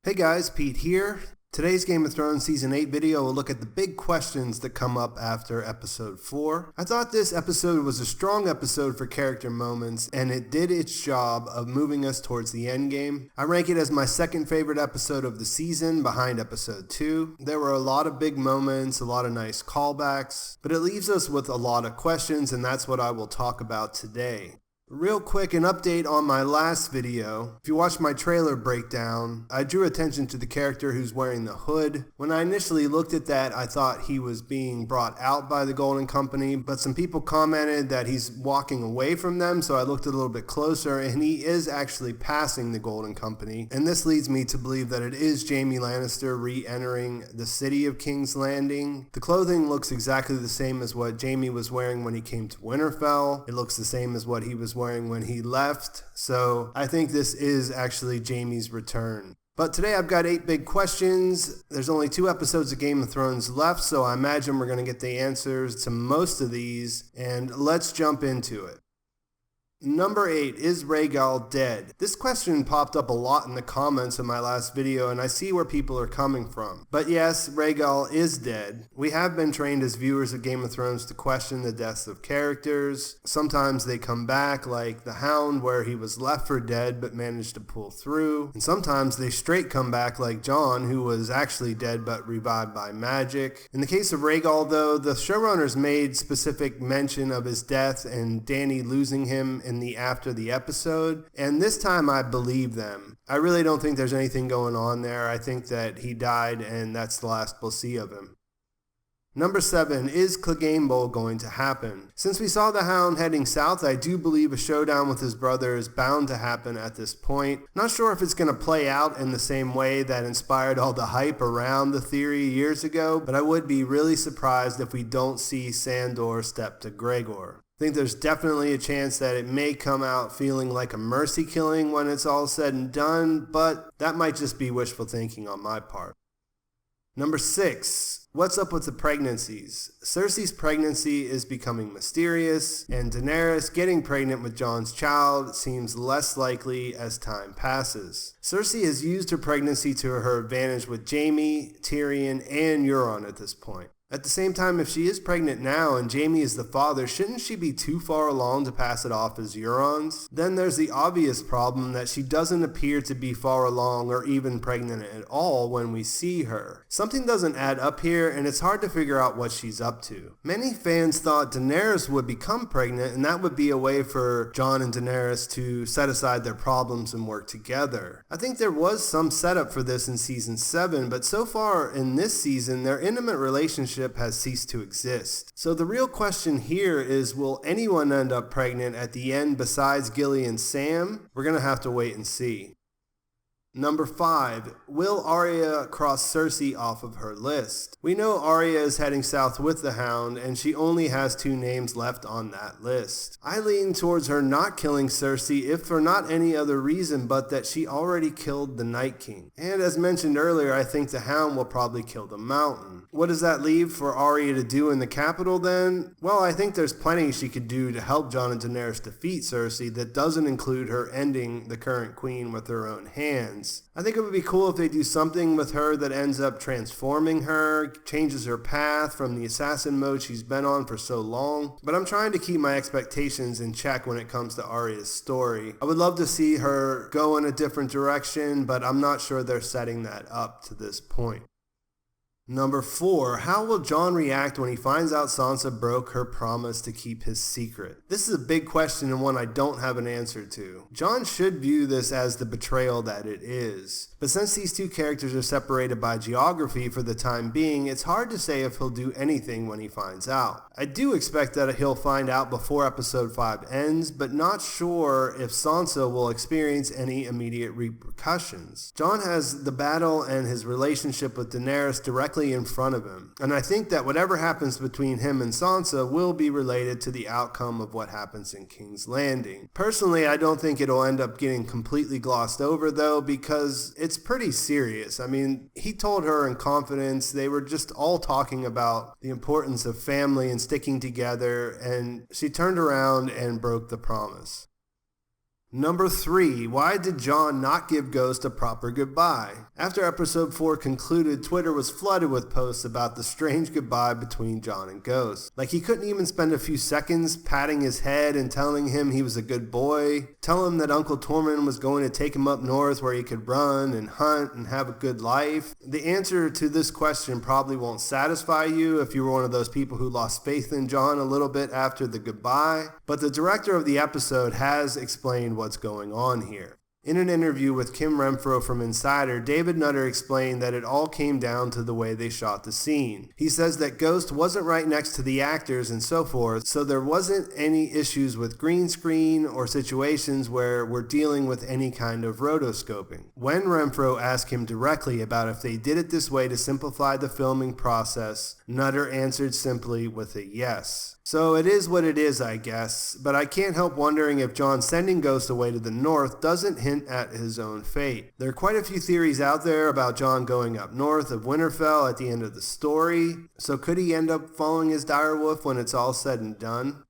Hey guys, Pete here. Today's Game of Thrones Season 8 video will look at the big questions that come up after Episode 4. I thought this episode was a strong episode for character moments, and it did its job of moving us towards the endgame. I rank it as my second favorite episode of the season, behind Episode 2. There were a lot of big moments, a lot of nice callbacks, but it leaves us with a lot of questions, and that's what I will talk about today. Real quick, an update on my last video. If you watched my trailer breakdown, I drew attention to the character who's wearing the hood. When I initially looked at that, I thought he was being brought out by the Golden Company, but some people commented that he's walking away from them, so I looked a little bit closer, and he is actually passing the Golden Company. And this leads me to believe that it is Jaime Lannister re-entering the city of King's Landing. The clothing looks exactly the same as what Jaime was wearing when he came to Winterfell. It looks the same as what he was wearing when he left, so I think this is actually Jaime's return. But today I've got 8 big questions. There's only 2 episodes of Game of Thrones left, so I imagine we're going to get the answers to most of these, and let's jump into it. Number 8, is Rhaegar dead? This question popped up a lot in the comments of my last video, and I see where people are coming from. But yes, Rhaegar is dead. We have been trained as viewers of Game of Thrones to question the deaths of characters. Sometimes they come back, like the Hound, where he was left for dead but managed to pull through. And sometimes they straight come back, like Jon, who was actually dead but revived by magic. In the case of Rhaegar, though, the showrunners made specific mention of his death and Dany losing him after the episode, and this time I believe them. I really don't think there's anything going on there. I think that he died and that's the last we'll see of him. Number 7, is Cleganbowl going to happen? Since we saw the Hound heading south, I do believe a showdown with his brother is bound to happen at this point. Not sure if it's going to play out in the same way that inspired all the hype around the theory years ago, but I would be really surprised if we don't see Sandor step to Gregor. I think there's definitely a chance that it may come out feeling like a mercy killing when it's all said and done, but that might just be wishful thinking on my part. Number 6, what's up with the pregnancies? Cersei's pregnancy is becoming mysterious, and Daenerys getting pregnant with Jon's child seems less likely as time passes. Cersei has used her pregnancy to her advantage with Jaime, Tyrion, and Euron at this point. At the same time, if she is pregnant now and Jaime is the father, shouldn't she be too far along to pass it off as Euron's? Then there's the obvious problem that she doesn't appear to be far along or even pregnant at all when we see her. Something doesn't add up here, and it's hard to figure out what she's up to. Many fans thought Daenerys would become pregnant, and that would be a way for Jon and Daenerys to set aside their problems and work together. I think there was some setup for this in Season 7, but so far in this season, their intimate relationship has ceased to exist. So the real question here is, will anyone end up pregnant at the end besides Gilly and Sam? We're gonna have to wait and see. Number 5, will Arya cross Cersei off of her list? We know Arya is heading south with the Hound, and she only has 2 names left on that list. I lean towards her not killing Cersei, if for not any other reason but that she already killed the Night King. And as mentioned earlier, I think the Hound will probably kill the Mountain. What does that leave for Arya to do in the capital then? Well, I think there's plenty she could do to help Jon and Daenerys defeat Cersei that doesn't include her ending the current queen with her own hands. I think it would be cool if they do something with her that ends up transforming her, changes her path from the assassin mode she's been on for so long, but I'm trying to keep my expectations in check when it comes to Arya's story. I would love to see her go in a different direction, but I'm not sure they're setting that up to this point. Number 4, how will Jon react when he finds out Sansa broke her promise to keep his secret? This is a big question and one I don't have an answer to. Jon should view this as the betrayal that it is. But since these 2 characters are separated by geography for the time being, it's hard to say if he'll do anything when he finds out. I do expect that he'll find out before episode 5 ends, but not sure if Sansa will experience any immediate repercussions. Jon has the battle and his relationship with Daenerys directly in front of him, and I think that whatever happens between him and Sansa will be related to the outcome of what happens in King's Landing. Personally, I don't think it'll end up getting completely glossed over though, because it's pretty serious. I mean, he told her in confidence. They were just all talking about the importance of family and sticking together, and she turned around and broke the promise. Number 3, why did Jon not give Ghost a proper goodbye? After episode 4 concluded, Twitter was flooded with posts about the strange goodbye between Jon and Ghost. Like he couldn't even spend a few seconds patting his head and telling him he was a good boy, tell him that Uncle Tormund was going to take him up north where he could run and hunt and have a good life. The answer to this question probably won't satisfy you if you were one of those people who lost faith in Jon a little bit after the goodbye, but the director of the episode has explained what's going on here. In an interview with Kim Renfro from Insider, David Nutter explained that it all came down to the way they shot the scene. He says that Ghost wasn't right next to the actors and so forth, so there wasn't any issues with green screen or situations where we're dealing with any kind of rotoscoping. When Renfro asked him directly about if they did it this way to simplify the filming process, Nutter answered simply with a yes. So it is what it is, I guess, but I can't help wondering if Jon sending Ghost away to the north doesn't hint at his own fate. There are quite a few theories out there about Jon going up north of Winterfell at the end of the story, so could he end up following his direwolf when it's all said and done?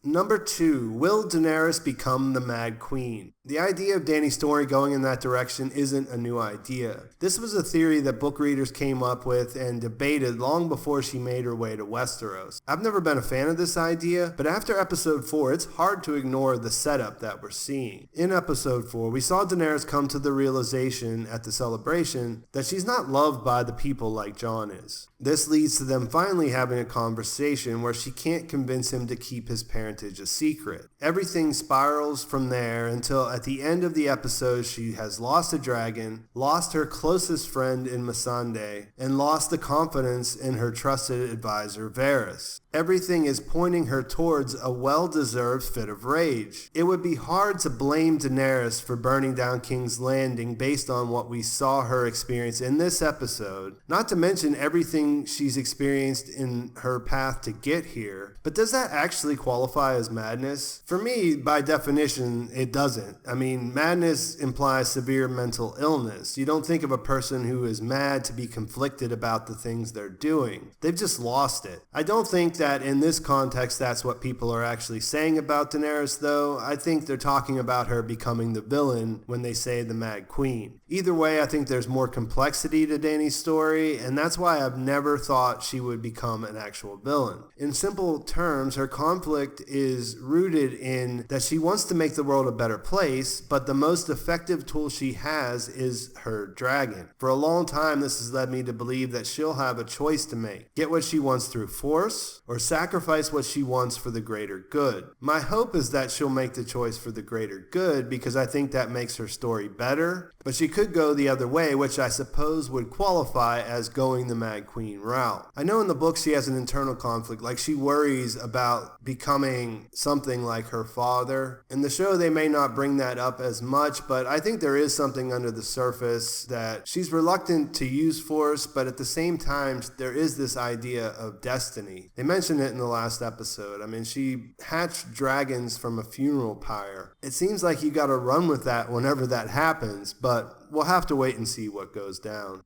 Number 2, will Daenerys become the Mad Queen? The idea of Dany's story going in that direction isn't a new idea. This was a theory that book readers came up with and debated long before she made her way to Westeros. I've never been a fan of this idea, but after episode 4, it's hard to ignore the setup that we're seeing. In episode 4, we saw Daenerys come to the realization at the celebration that she's not loved by the people like Jon is. This leads to them finally having a conversation where she can't convince him to keep his parentage a secret. Everything spirals from there until at the end of the episode she has lost a dragon, lost her closest friend in Missandei, and lost the confidence in her trusted advisor Varys. Everything is pointing her towards a well-deserved fit of rage. It would be hard to blame Daenerys for burning down King's Landing based on what we saw her experience in this episode, not to mention everything she's experienced in her path to get here. But does that actually qualify as madness? For me, by definition, it doesn't. I mean, madness implies severe mental illness. You don't think of a person who is mad to be conflicted about the things they're doing. They've just lost it. I don't think that in this context that's what people are actually saying about Daenerys, though. I think they're talking about her becoming the villain when they say the Mad Queen. Either way, I think there's more complexity to Dany's story, and that's why I've never thought she would become an actual villain. In simple terms, her conflict is rooted in that she wants to make the world a better place, but the most effective tool she has is her dragon. For a long time, this has led me to believe that she'll have a choice to make. Get what she wants through force, or sacrifice what she wants for the greater good. My hope is that she'll make the choice for the greater good because I think that makes her story better, but she could go the other way, which I suppose would qualify as going the Mad Queen route. I know in the book she has an internal conflict, like she worries about becoming something like her father. In the show they may not bring that up as much, but I think there is something under the surface that she's reluctant to use force, but at the same time there is this idea of destiny. They mentioned it in the last episode. I mean, she hatched dragons from a funeral pyre. It seems like you gotta run with that whenever that happens, but we'll have to wait and see what goes down.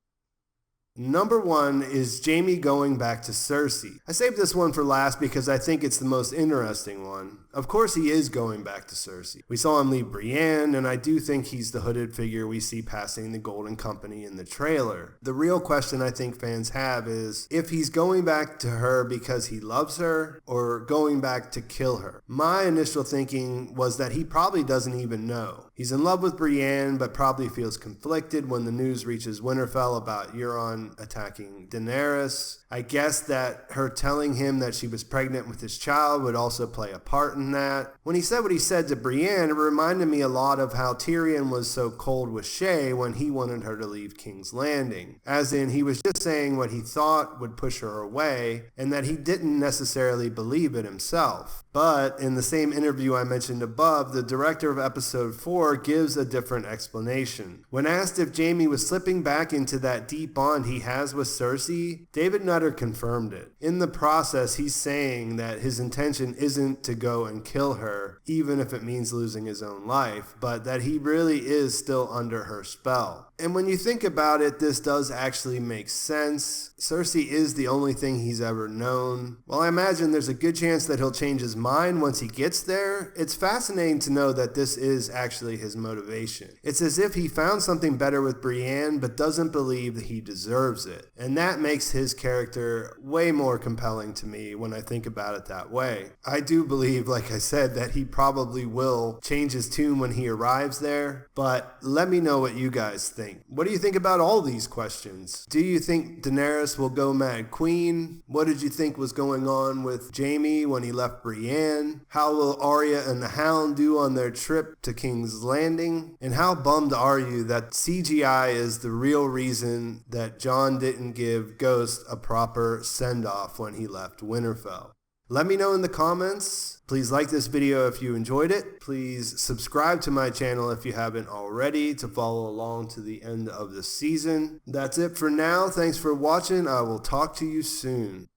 Number 1 is Jaime going back to Cersei. I saved this one for last because I think it's the most interesting one. Of course he is going back to Cersei. We saw him leave Brienne, and I do think he's the hooded figure we see passing the Golden Company in the trailer. The real question I think fans have is if he's going back to her because he loves her or going back to kill her. My initial thinking was that he probably doesn't even know. He's in love with Brienne, but probably feels conflicted when the news reaches Winterfell about Euron attacking Daenerys. I guess that her telling him that she was pregnant with his child would also play a part in that. When he said what he said to Brienne, it reminded me a lot of how Tyrion was so cold with Shae when he wanted her to leave King's Landing. As in, he was just saying what he thought would push her away, and that he didn't necessarily believe it himself. But in the same interview I mentioned above, the director of episode 4 or gives a different explanation. When asked if Jaime was slipping back into that deep bond he has with Cersei, David Nutter confirmed it. In the process, he's saying that his intention isn't to go and kill her, even if it means losing his own life, but that he really is still under her spell. And when you think about it, this does actually make sense. Cersei is the only thing he's ever known. While I imagine there's a good chance that he'll change his mind once he gets there, it's fascinating to know that this is actually his motivation. It's as if he found something better with Brienne, but doesn't believe that he deserves it. And that makes his character way more compelling to me when I think about it that way. I do believe, like I said, that he probably will change his tune when he arrives there, but let me know what you guys think. What do you think about all these questions? Do you think Daenerys will go Mad Queen? What did you think was going on with Jaime when he left Brienne? How will Arya and the Hound do on their trip to King's Landing? And how bummed are you that CGI is the real reason that Jon didn't give Ghost a proper send-off when he left Winterfell? Let me know in the comments. Please like this video if you enjoyed it. Please subscribe to my channel if you haven't already to follow along to the end of the season. That's it for now. Thanks for watching. I will talk to you soon.